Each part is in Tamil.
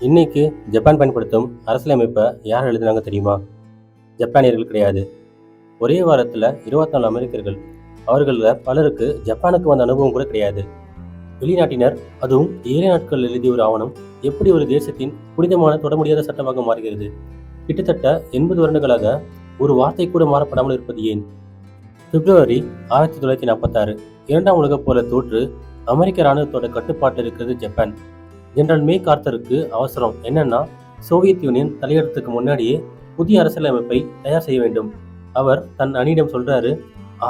இன்னைக்கு ஜப்பான் பயன்படுத்தும் அரசியலமைப்பை யார் எழுதுனாங்க தெரியுமா? ஜப்பானியர்கள் கிடையாது. ஒரே வாரத்தில் 24 அமெரிக்கர்கள். அவர்களில் பலருக்கு ஜப்பானுக்கு வந்த அனுபவம் கூட கிடையாது. வெளிநாட்டினர், அதுவும் 7 நாட்கள் எழுதிய ஒரு ஆவணம் எப்படி ஒரு தேசத்தின் புனிதமான தொட முடியாத சட்டமாக மாறுகிறது? கிட்டத்தட்ட 80 வருடங்களாக ஒரு வார்த்தை கூட மாறப்படாமல் இருப்பது ஏன்? பிப்ரவரி 1946 இரண்டாம் உலகப் போரில் தோற்று அமெரிக்க இராணுவத்தோட கட்டுப்பாட்டில் இருக்கிறது ஜப்பான். ஜெனரல் மே கார்த்தருக்கு அவசரம் என்னன்னா, சோவியத் யூனியன் தலையிடத்துக்கு முன்னாடியே புதிய அரசியலமைப்பை தயார் செய்ய வேண்டும். அவர் தன் அணியிடம் சொல்றாரு,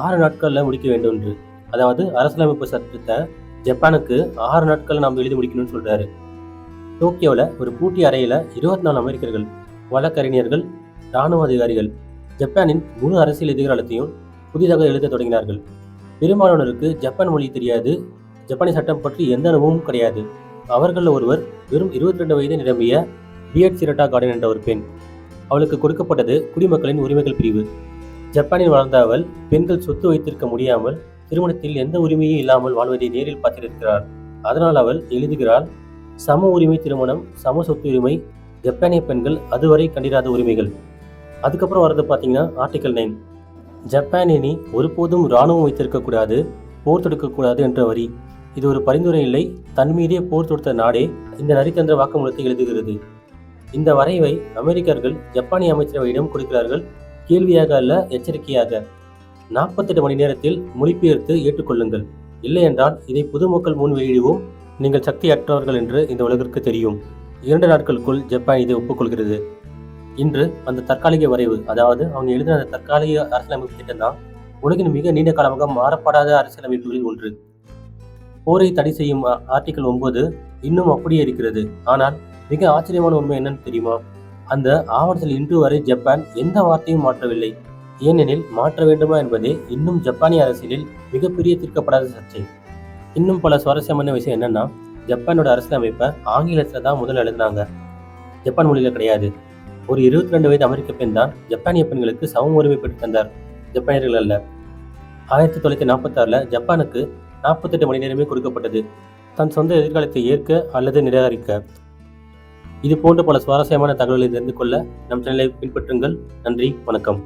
6 நாட்கள்ல முடிக்க வேண்டும் என்று. அதாவது அரசியலமைப்பு சட்டத்தை ஜப்பானுக்கு 6 நாட்கள்ல நாம் எழுதி முடிக்கணும்னு சொல்றாரு. டோக்கியோவில் ஒரு பூட்டி அறையில 24 அமெரிக்கர்கள், வழக்கறிஞர்கள், இராணுவ அதிகாரிகள் ஜப்பானின் முழு அரசியல் எதிர்காலத்தையும் புதிதாக எழுத தொடங்கினார்கள். பெரும்பாலானோருக்கு ஜப்பான் மொழி தெரியாது, ஜப்பானிய சட்டம் பற்றி எந்த அனுபவமும் கிடையாது. அவர்களில் ஒருவர் வெறும் 22 வயது நிரம்பிய பியட் சிரட்டா கார்டன் என்ற ஒரு பெண். அவளுக்கு கொடுக்கப்பட்டது குடிமக்களின் உரிமைகள் பிரிவு. ஜப்பானில் வளர்ந்த அவள் பெண்கள் சொத்து வைத்திருக்க முடியாமல், திருமணத்தில் எந்த உரிமையும் இல்லாமல் வாழ்வதை நேரில் பார்த்திருக்கிறாள். அதனால் அவள் எழுதுகிறாள், சம உரிமை திருமணம், சம சொத்து உரிமை, ஜப்பானிய பெண்கள் அதுவரை கண்டிராத உரிமைகள். அதுக்கப்புறம் வரது பார்த்தீங்கன்னா ஆர்டிகல் 9. ஜப்பான் இனி ஒருபோதும் இராணுவம் வைத்திருக்கக்கூடாது, போர் தொடுக்கக்கூடாது என்ற வரி. இது ஒரு பரிந்துரை இல்லை, தன் மீதே போர் தொடுத்த நாடே இந்த நரித்தந்திர வாக்குமூலத்தை எழுதுகிறது. இந்த வரைவை அமெரிக்கர்கள் ஜப்பானிய அமைச்சரவையிடம் கொடுக்கிறார்கள், கேள்வியாக அல்ல, எச்சரிக்கையாக. 48 மணி நேரத்தில் மொழிபெயர்த்து ஏற்றுக்கொள்ளுங்கள், இல்லை என்றால் இதை பொதுமக்கள் முன் வெளியிடுவோம், நீங்கள் சக்தியற்றவர்கள் என்று இந்த உலகிற்கு தெரியும். 2 நாட்களுக்குள் ஜப்பான் இதை ஒப்புக்கொள்கிறது. இன்று அந்த தற்காலிக வரைவு, அதாவது அவங்க எழுதின அந்த தற்காலிக அரசியலமைப்பு திட்டம் தான் உலகின் மிக நீண்ட காலமாக மாறப்படாத அரசியலமைப்புகளில் ஒன்று. போரை தடை செய்யும் ஆர்டிகல் 9 இன்னும் அப்படியே இருக்கிறது. ஆனால் மிக ஆச்சரியமான உண்மை என்னன்னு தெரியுமா? அந்த ஆவணத்தில் இன்று வரை ஜப்பான் எந்த வார்த்தையும் மாற்றவில்லை. ஏனெனில் மாற்ற வேண்டுமா என்பதே இன்னும் ஜப்பானிய அரசியலில் மிகப்பெரிய தீர்க்கப்படாத சர்ச்சை. இன்னும் பல சுவாரஸ்யமான விஷயம் என்னன்னா, ஜப்பானோட அரசியலமைப்பை ஆங்கிலத்தில் தான் முதல்ல எழுதினாங்க, ஜப்பான் மொழியில கிடையாது. ஒரு 22 வயது அமெரிக்க பெண் தான் ஜப்பானிய பெண்களுக்கு சம உரிமை பெற்று தந்தார், ஜப்பானியர்கள் அல்ல. 1946 ஜப்பானுக்கு 48 மணி நேரமே கொடுக்கப்பட்டது, தன் சொந்த எதிர்காலத்தை ஏற்க அல்லது நிராகரிக்க. இது போன்ற பல சுவாரஸ்யமான தகவல்களை தெரிந்து கொள்ள நம் சேனலை பின்பற்றுங்கள். நன்றி, வணக்கம்.